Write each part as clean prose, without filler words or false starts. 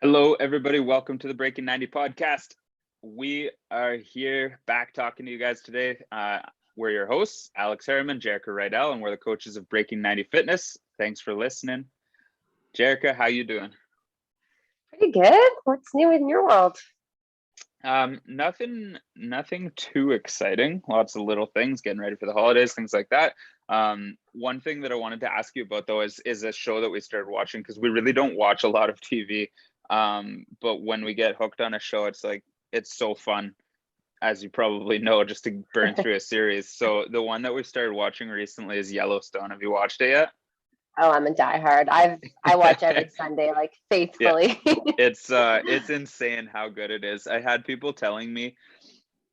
Hello, everybody. Welcome to the Breaking 90 podcast. We are here back talking to you guys today. We're your hosts, Alex Harriman, Jerrika and Alex, and we're the coaches of Breaking 90 Fitness. Thanks for listening. Jerrika, how you doing? Pretty good. What's new in your world? Nothing too exciting. Lots of little things, getting ready for the holidays, things like that. One thing that I wanted to ask you about though is a show that we started watching, because we really don't watch a lot of TV. But when we get hooked on a show, it's so fun, as you probably know, just to burn through a series. So the one that we started watching recently is Yellowstone. Have you watched it yet? Oh, I'm a diehard. I watch every Sunday, like faithfully. Yeah, it's insane how good it is. I had people telling me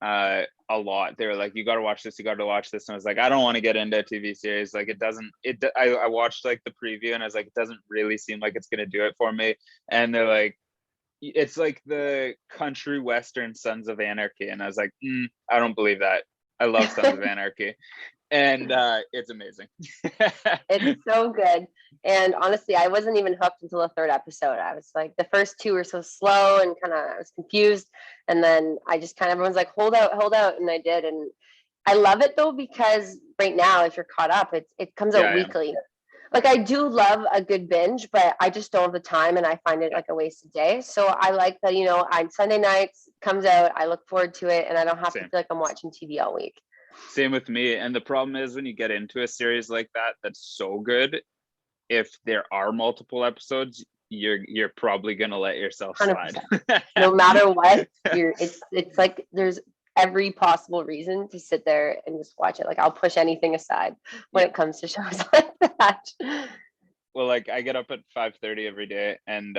a lot. They were like, you got to watch this, you got to watch this. And I was like, I don't want to get into a TV series. Like I watched like the preview and I was like, it doesn't really seem like it's going to do it for me. And they're like, it's like the country western Sons of Anarchy. And I was like, I don't believe that. I love Sons of Anarchy. And it's amazing. It's so good. And honestly, I wasn't even hooked until the third episode. I was like, the first two were so slow and I was confused. And then I just everyone's like, hold out. And I did. And I love it though, because right now, if you're caught up, it comes out weekly. Like I do love a good binge, but I just don't have the time and I find it like a wasted day. So I like that, on Sunday nights comes out, I look forward to it and I don't have to feel like I'm watching TV all week. Same with me. And the problem is when you get into a series like that, that's so good, if there are multiple episodes, you're probably gonna let yourself slide. No matter what, it's like there's every possible reason to sit there and just watch it. Like I'll push anything aside when it comes to shows like that. Well, like I get up at 5:30 every day, and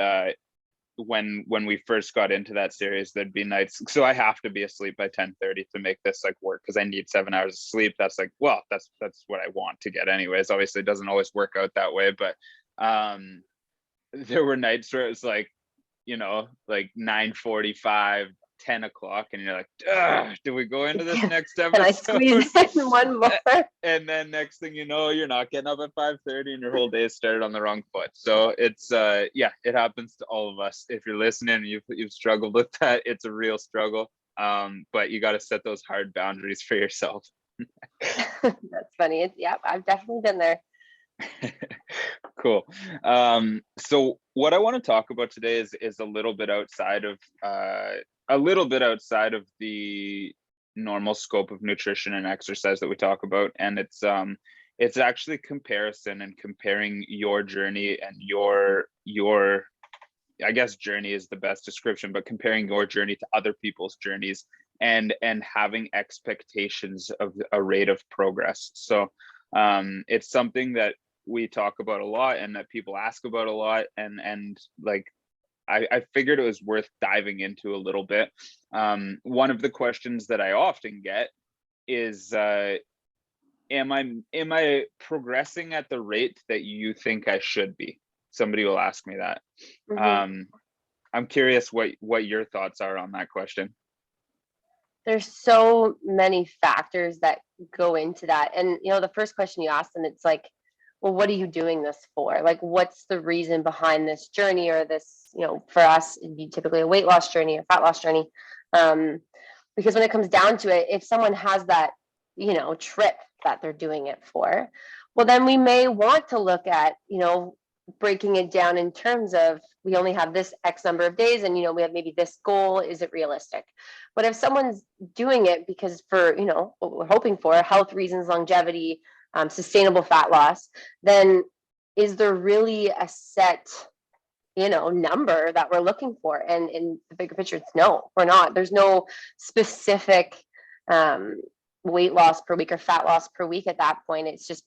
when we first got into that series, there'd be nights, so I have to be asleep by 10:30 to make this like work, because I need 7 hours of sleep. That's like, well, that's what I want to get anyways. Obviously it doesn't always work out that way, but there were nights where it was like 9:45, 10 o'clock, and you're like, do we go into this next episode? Can I squeeze in one more? And then next thing you know, you're not getting up at 5:30 and your whole day started on the wrong foot. So it's it happens to all of us. If you're listening and you've struggled with that, it's a real struggle. But you got to set those hard boundaries for yourself. That's funny. I've definitely been there. Cool. So what I want to talk about today is a little bit outside of the normal scope of nutrition and exercise that we talk about, and it's actually comparison, and comparing your journey and your I guess journey is the best description, but comparing your journey to other people's journeys, and having expectations of a rate of progress. So it's something that we talk about a lot and that people ask about a lot, and like I figured it was worth diving into a little bit. One of the questions that I often get is, am I progressing at the rate that you think I should be? Somebody will ask me that. Mm-hmm. I'm curious what your thoughts are on that question. There's so many factors that go into that. And, the first question you asked them, it's like, well, what are you doing this for? Like, what's the reason behind this journey, or this, for us, it'd be typically a weight loss journey, a fat loss journey. Because when it comes down to it, if someone has that, trip that they're doing it for, well, then we may want to look at, breaking it down in terms of, we only have this X number of days and, we have maybe this goal. Is it realistic? But if someone's doing it because for, what we're hoping for, health reasons, longevity, sustainable fat loss, then is there really a set, number that we're looking for? And in the bigger picture, it's no, we're not. There's no specific weight loss per week or fat loss per week at that point. It's just,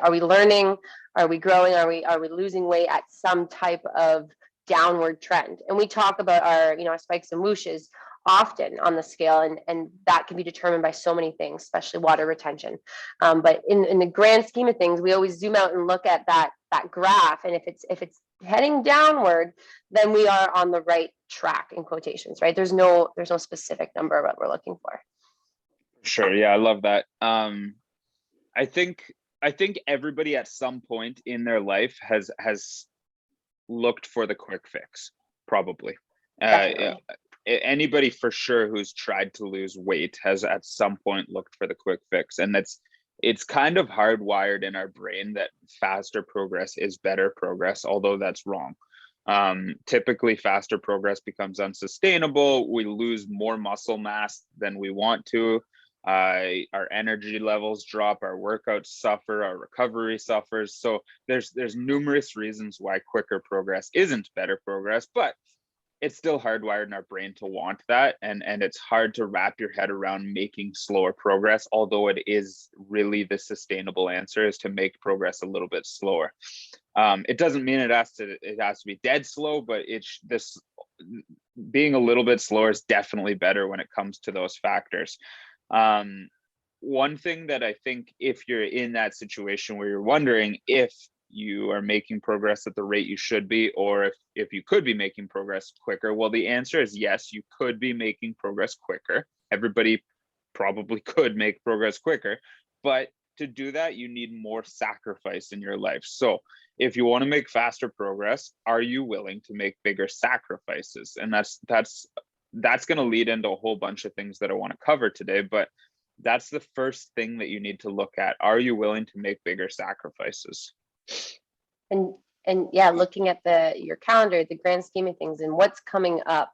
are we learning? Are we growing? Are we losing weight at some type of downward trend? And we talk about our spikes and whooshes often on the scale, and that can be determined by so many things, especially water retention. But in the grand scheme of things, we always zoom out and look at that graph, and if it's heading downward, then we are on the right track, in quotations, right? There's no specific number what we're looking for. Sure. Yeah, I love that. I think everybody at some point in their life has looked for the quick fix. probably. Definitely. Anybody for sure who's tried to lose weight has at some point looked for the quick fix, and it's kind of hardwired in our brain that faster progress is better progress, although that's wrong. Typically faster progress becomes unsustainable. We lose more muscle mass than we want to. Our energy levels drop, our workouts suffer, our recovery suffers. So there's numerous reasons why quicker progress isn't better progress, but it's still hardwired in our brain to want that, and it's hard to wrap your head around making slower progress, although it is really the sustainable answer is to make progress a little bit slower. It doesn't mean it has to be dead slow, but it's this being a little bit slower is definitely better when it comes to those factors. One thing that I think, if you're in that situation where you're wondering if you are making progress at the rate you should be, or if you could be making progress quicker, well, the answer is yes, you could be making progress quicker. Everybody probably could make progress quicker, but to do that, you need more sacrifice in your life. So if you want to make faster progress, are you willing to make bigger sacrifices? And that's going to lead into a whole bunch of things that I want to cover today, but that's the first thing that you need to look at. Are you willing to make bigger sacrifices? And yeah, looking at your calendar, the grand scheme of things, and what's coming up,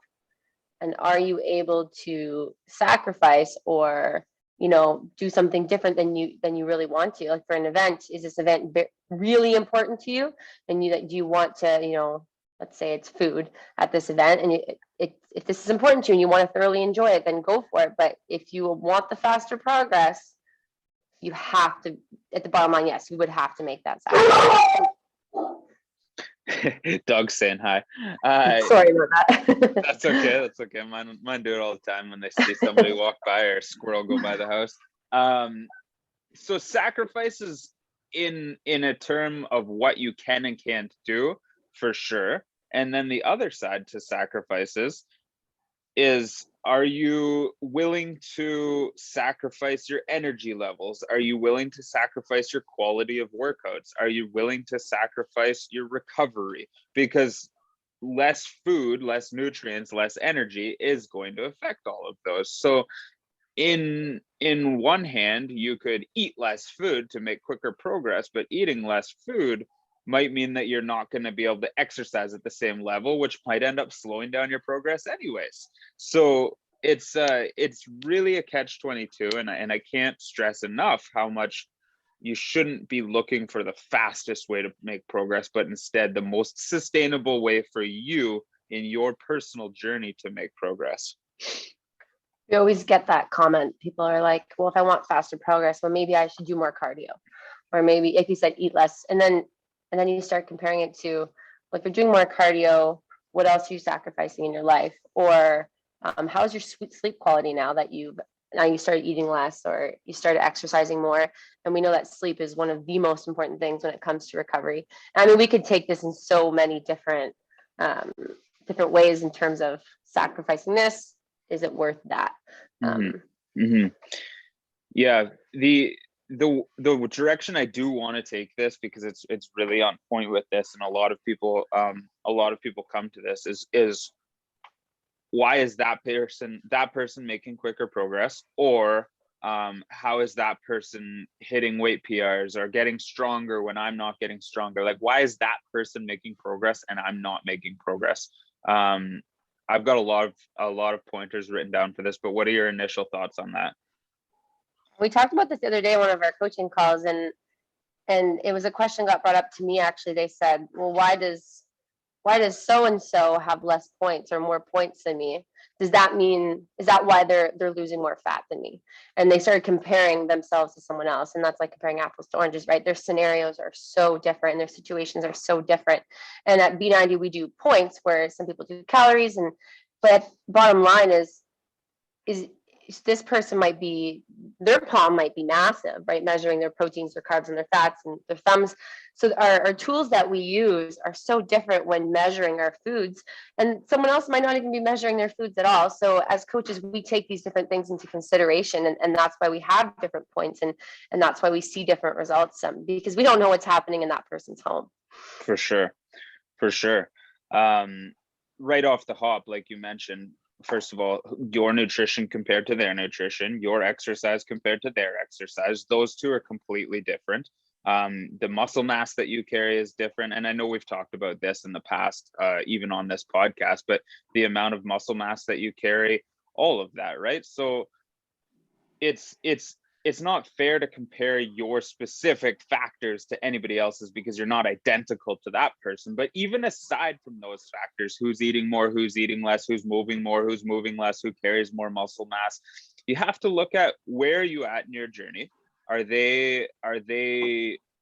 and are you able to sacrifice or do something different than you really want to? Like for an event, is this event really important to you, and do you want to, let's say it's food at this event, and if this is important to you and you want to thoroughly enjoy it, then go for it. But if you want the faster progress, you have to, at the bottom line, yes, you would have to make that sacrifice. Dog saying hi. Sorry about that. That's okay. That's okay. Mine do it all the time when they see somebody walk by or a squirrel go by the house. So sacrifices in a term of what you can and can't do, for sure. And then the other side to sacrifices is, are you willing to sacrifice your energy levels? Are you willing to sacrifice your quality of workouts? Are you willing to sacrifice your recovery? Because less food, less nutrients, less energy is going to affect all of those. So in one hand, you could eat less food to make quicker progress, but eating less food might mean that you're not going to be able to exercise at the same level, which might end up slowing down your progress anyways. So it's really a catch-22, and I can't stress enough how much you shouldn't be looking for the fastest way to make progress, but instead the most sustainable way for you in your personal journey to make progress. We always get that comment. People are like, well, if I want faster progress, well, maybe I should do more cardio, or maybe, like you said, eat less. And then you start comparing it to, like, you're doing more cardio, what else are you sacrificing in your life? Or how's your sleep quality now that you started eating less or you started exercising more? And we know that sleep is one of the most important things when it comes to recovery. I mean, we could take this in so many different ways in terms of sacrificing this. Is it worth that? Yeah, the direction I do want to take this, because it's really on point with this, and a lot of people come to this is why is that person making quicker progress, or how is that person hitting weight PRs or getting stronger when I'm not getting stronger? Like, why is that person making progress and I'm not making progress? I've got a lot of pointers written down for this, but what are your initial thoughts on that? We talked about this the other day in one of our coaching calls, and it was a question got brought up to me. Actually, they said, well, why does so and so have less points or more points than me? Is that why they're losing more fat than me? And they started comparing themselves to someone else, and that's like comparing apples to oranges, right? Their scenarios are so different and their situations are so different. And at B90 we do points, where some people do calories, but bottom line is this person their palm might be massive, right? Measuring their proteins, their carbs, and their fats, and their thumbs. So our tools that we use are so different when measuring our foods, and someone else might not even be measuring their foods at all. So as coaches, we take these different things into consideration, and that's why we have different points, and that's why we see different results, because we don't know what's happening in that person's home. For sure. right off the hop, like you mentioned, first of all, your nutrition compared to their nutrition, your exercise compared to their exercise, those two are completely different. The muscle mass that you carry is different. And I know we've talked about this in the past, even on this podcast, but the amount of muscle mass that you carry, all of that, right? So it's not fair to compare your specific factors to anybody else's because you're not identical to that person. But even aside from those factors, who's eating more, who's eating less, who's moving more, who's moving less, who carries more muscle mass, you have to look at where are you at in your journey. Are they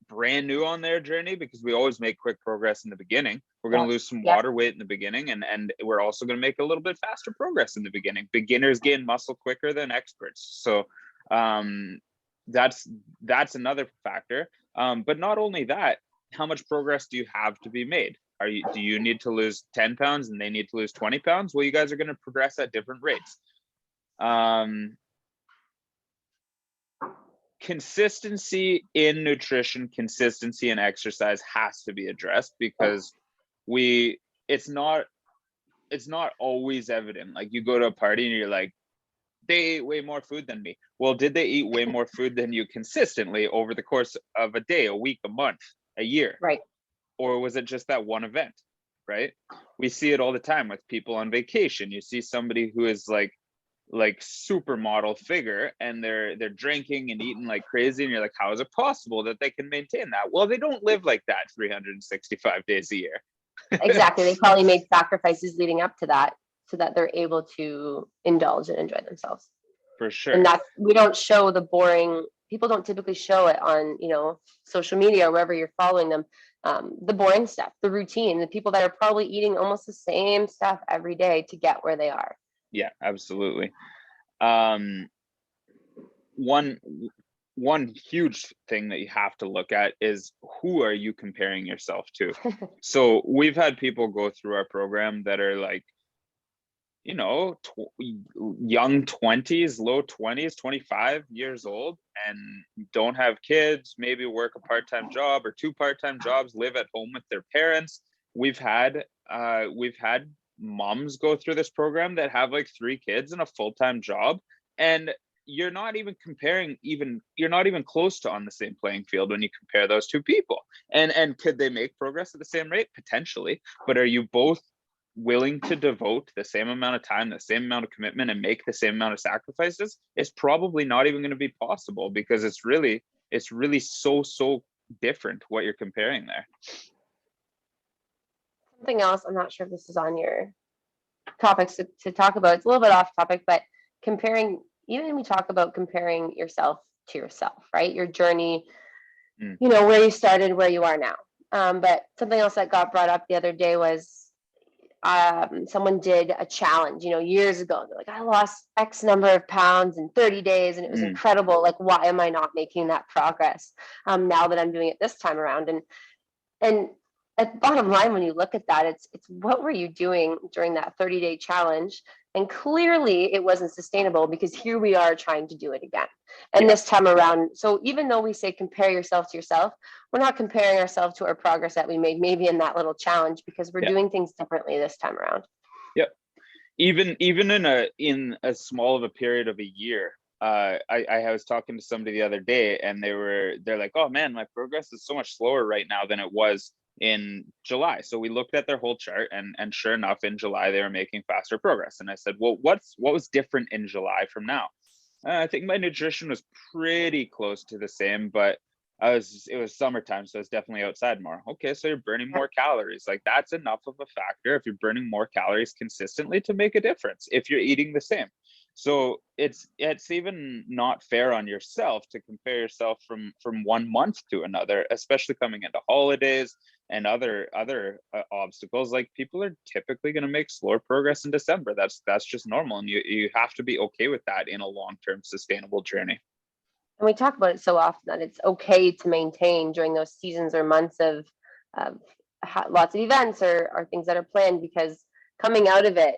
brand new on their journey? Because we always make quick progress in the beginning. We're going to lose some water weight in the beginning, and we're also going to make a little bit faster progress in the beginning. Beginners gain muscle quicker than experts. So that's another factor. But not only that, how much progress do you have to be made? Do you need to lose 10 pounds and they need to lose 20 pounds? Well, you guys are going to progress at different rates. Consistency in nutrition, consistency in exercise has to be addressed because it's not always evident. Like you go to a party and you're like, they ate way more food than me. Well, did they eat way more food than you consistently over the course of a day, a week, a month, a year? Right. Or was it just that one event? Right. We see it all the time with people on vacation. You see somebody who is like supermodel figure and they're drinking and eating like crazy, and you're like, how is it possible that they can maintain that? Well, they don't live like that 365 days a year. Exactly. They probably made sacrifices leading up to that so that they're able to indulge and enjoy themselves. For sure. And that we don't show the boring, people don't typically show it on, social media or wherever you're following them. The boring stuff, the routine, the people that are probably eating almost the same stuff every day to get where they are. Yeah, absolutely. One huge thing that you have to look at is who are you comparing yourself to? So we've had people go through our program that are like, young 20s, low 20s, 25 years old, and don't have kids, maybe work a part-time job or 2 part-time jobs, live at home with their parents. We've had moms go through this program that have like 3 kids and a full-time job, and you're not even close to on the same playing field when you compare those 2 people. And could they make progress at the same rate? Potentially. But are you both willing to devote the same amount of time, the same amount of commitment, and make the same amount of sacrifices? It's probably not even going to be possible because it's really so different what you're comparing there. Something else, I'm not sure if this is on your topics to talk about. It's a little bit off topic, but comparing, even when we talk about comparing yourself to yourself, right? Your journey, where you started, where you are now. But something else that got brought up the other day was someone did a challenge, years ago. They're like, I lost X number of pounds in 30 days and it was incredible. Like, why am I not making that progress now that I'm doing it this time around? And at the bottom line, when you look at that, it's what were you doing during that 30-day challenge? And clearly it wasn't sustainable because here we are trying to do it again. And this time around, so even though we say compare yourself to yourself, we're not comparing ourselves to our progress that we made maybe in that little challenge because we're doing things differently this time around. Yep. Even in a small of a period of a year. I was talking to somebody the other day and they're like, oh man, my progress is so much slower right now than it was in July. So we looked at their whole chart and sure enough, in July, they were making faster progress. And I said, well, what was different in July from now? I think my nutrition was pretty close to the same, but it was summertime, so it's definitely outside more. Okay, so you're burning more calories. Like that's enough of a factor if you're burning more calories consistently to make a difference if you're eating the same. So it's even not fair on yourself to compare yourself from 1 month to another, especially coming into holidays and other obstacles. Like people are typically going to make slower progress in December. That's just normal, and you have to be okay with that in a long-term sustainable journey. And we talk about it so often that it's okay to maintain during those seasons or months of lots of events or things that are planned, because coming out of it,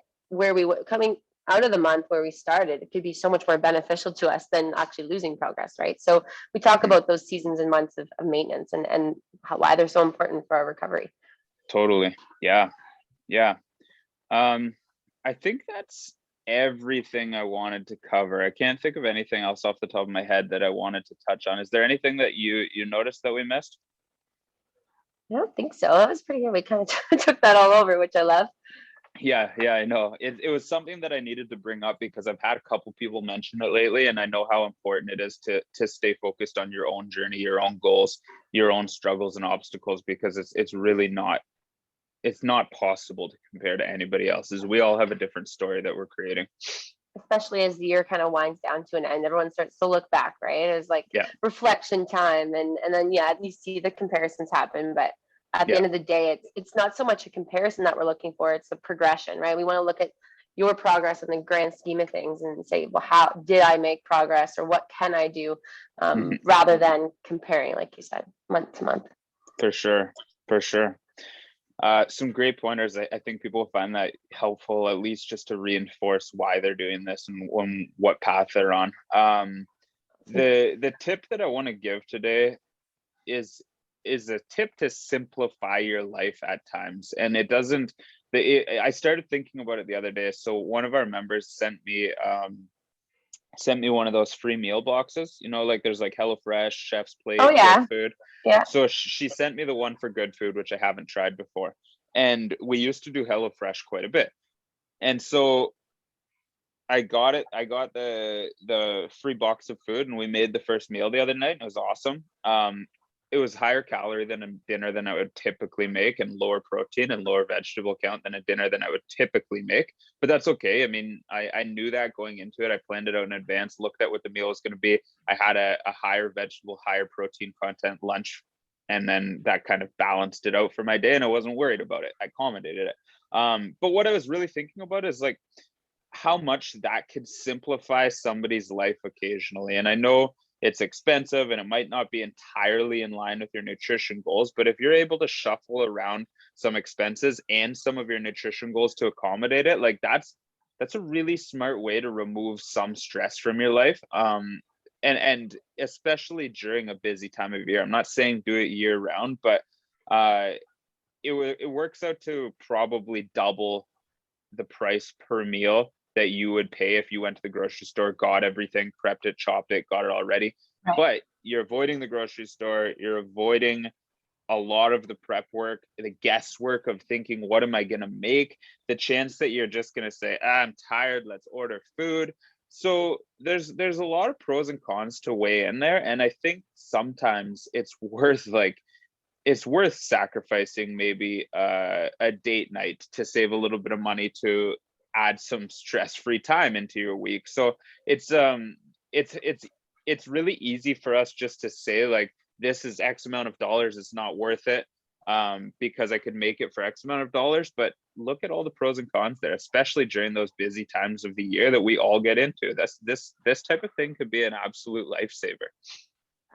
coming out of the month where we started, it could be so much more beneficial to us than actually losing progress, right? So we talk about those seasons and months of maintenance and why they're so important for our recovery. Totally. Yeah. I think that's everything I wanted to cover. I can't think of anything else off the top of my head that I wanted to touch on. Is there anything that you noticed that we missed? I don't think so. That was pretty good. We kind of took that all over, which I love. Yeah, I know. It was something that I needed to bring up because I've had a couple people mention it lately, and I know how important it is to stay focused on your own journey, your own goals, your own struggles and obstacles, because it's really not, it's not possible to compare to anybody else's. We all have a different story that we're creating. Especially as the year kind of winds down to an end, everyone starts to look back, right? It's like Yeah, reflection time, and then yeah, you see the comparisons happen, but at the yeah. end of the day, it's not so much a comparison that we're looking for; it's the progression, right? We want to look at your progress in the grand scheme of things and say, well, how did I make progress, or what can I do, Mhm. rather than comparing, like you said, month to month. For sure, for sure. Some great pointers. I think people find that helpful, at least just to reinforce why they're doing this and what path they're on. The tip that I want to give today is is a tip to simplify your life at times, and it doesn't. I started thinking about it the other day. So one of our members sent me one of those free meal boxes. You know, like there's like HelloFresh, Chef's Oh Plate, Good yeah, Food. yeah. So she sent me the one for Good Food, which I haven't tried before. And we used to do HelloFresh quite a bit. And so I got it. I got the free box of food, and we made the first meal the other night. And it was awesome. It was higher calorie than a dinner than I would typically make, and lower protein and lower vegetable count than a dinner than I would typically make. But that's okay. I mean, I knew that going into it. I planned it out in advance, looked at what the meal was going to be. I had a higher vegetable, higher protein content lunch, and then that kind of balanced it out for my day, and I wasn't worried about it. I accommodated it. But what I was really thinking about is like how much that could simplify somebody's life occasionally. And I know it's expensive and it might not be entirely in line with your nutrition goals, but if you're able to shuffle around some expenses and some of your nutrition goals to accommodate it, like that's a really smart way to remove some stress from your life. And especially during a busy time of year. I'm not saying do it year round, but it works out to probably double the price per meal that you would pay if you went to the grocery store, got everything, prepped it, chopped it, got it all ready. Right. But you're avoiding the grocery store, you're avoiding a lot of the prep work, the guesswork of thinking, what am I going to make? The chance that you're just going to say, I'm tired, let's order food. So there's a lot of pros and cons to weigh in there. And I think sometimes it's worth sacrificing maybe a date night to save a little bit of money to add some stress-free time into your week. So it's it's really easy for us just to say like this is X amount of dollars, it's not worth it because I could make it for X amount of dollars. But look at all the pros and cons there, especially during those busy times of the year that we all get into. This type of thing could be an absolute lifesaver.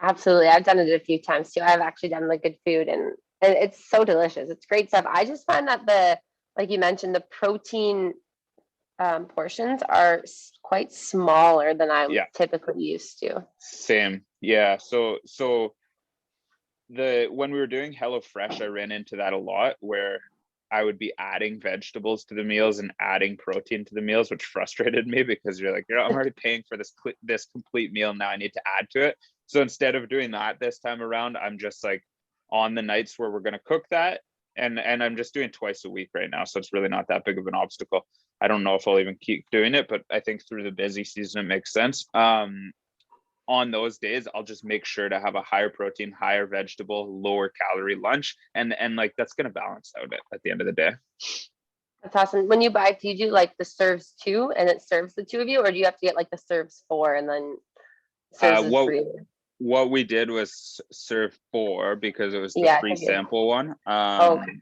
Absolutely. I've done it a few times too. I've actually done like good food, and it's so delicious. It's great stuff. I just find that like you mentioned, the protein portions are quite smaller than I'm Yeah, typically used to. same. Yeah. So the when we were doing HelloFresh, I ran into that a lot where I would be adding vegetables to the meals and adding protein to the meals, which frustrated me because you're like, I'm already paying for this complete meal. Now I need to add to it. So instead of doing that this time around, I'm just like on the nights where we're going to cook that. And I'm just doing twice a week right now. So it's really not that big of an obstacle. I don't know if I'll even keep doing it, but I think through the busy season, it makes sense. On those days, I'll just make sure to have a higher protein, higher vegetable, lower calorie lunch. And like that's gonna balance out at the end of the day. That's awesome. When you buy, do you do like the serves two and it serves the two of you, or do you have to get like the serves four and then serves is What free? what we did was serve four because it was the Yeah, I free figured. sample one. Oh, okay.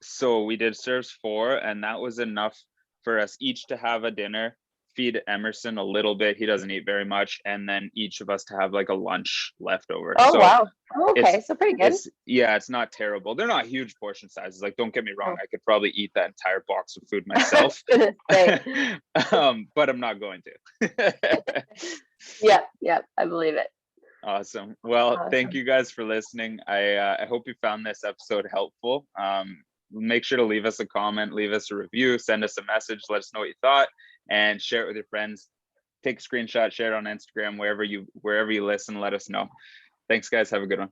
So we did serves four, and that was enough for us each to have a dinner, feed Emerson a little bit. He doesn't eat very much, and then each of us to have like a lunch left over. Oh, So wow. Oh, it's okay, so pretty good. it's yeah, it's not terrible. They're not huge portion sizes. Like, don't get me wrong, Oh, I could probably eat that entire box of food I was myself. gonna say, But I'm not going to. yeah, yeah, I believe it. Awesome. Well, thank Awesome. you guys for listening. I hope you found this episode helpful. make sure to leave us a comment, leave us a review, send us a message, let us know what you thought, and share it with your friends. Take a screenshot, share it on Instagram, wherever you listen, let us know. Thanks, guys. Have a good one.